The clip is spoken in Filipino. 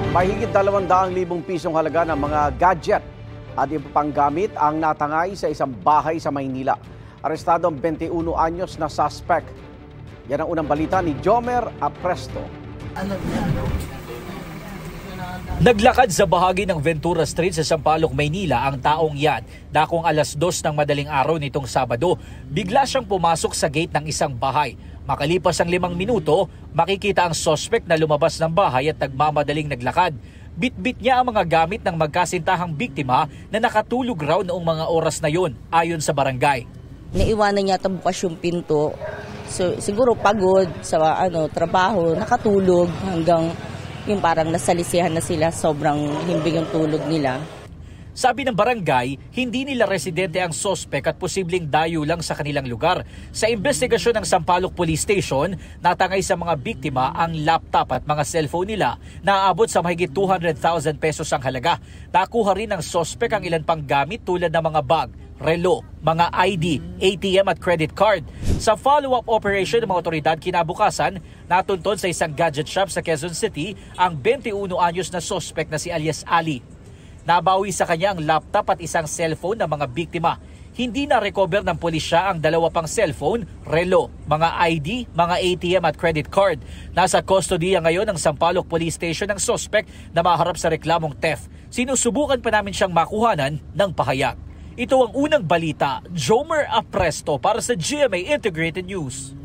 Mahigit 200,000 pisong halaga ng mga gadget at iba pang gamit ang natangay sa isang bahay sa Maynila. Arestado ang 21 anyos na suspect. Yan ang unang balita ni Jomer Apresto. Naglakad sa bahagi ng Ventura Street sa Sampaloc, Maynila ang taong yan. Dakong 2:00 ng madaling araw nitong Sabado, bigla siyang pumasok sa gate ng isang bahay. Makalipas ang 5 minuto, makikita ang suspect na lumabas ng bahay at nagmamadaling naglakad. Bitbit niya ang mga gamit ng magkasintahang biktima na nakatulog raw noong mga oras na yon, ayon sa barangay. Naiwanan niya bukas yung pinto. So, siguro pagod sa trabaho, nakatulog hanggang yung parang nasalisihan na sila, sobrang himbing yung tulog nila. Sabi ng barangay, hindi nila residente ang sospek at posibleng dayo lang sa kanilang lugar. Sa investigasyon ng Sampaloc Police Station, natangay sa mga biktima ang laptop at mga cellphone nila na aabot sa mahigit 200,000 pesos ang halaga. Nakuha rin ng sospek ang ilan pang gamit tulad ng mga bag, relo, mga ID, ATM at credit card. Sa follow-up operation ng mga otoridad kinabukasan, natuntun sa isang gadget shop sa Quezon City ang 21 anyos na sospek na si alias Ali. Nabawi sa kanya ang laptop at isang cellphone ng mga biktima. Hindi na-recover ng pulisya ang 2 pang cellphone, relo, mga ID, mga ATM at credit card. Nasa kustodiya ngayon ng Sampaloc Police Station ang sospek na maharap sa reklamong theft. Sinusubukan pa namin siyang makuhanan ng pahayag. Ito ang unang balita, Jomer Apresto para sa GMA Integrated News.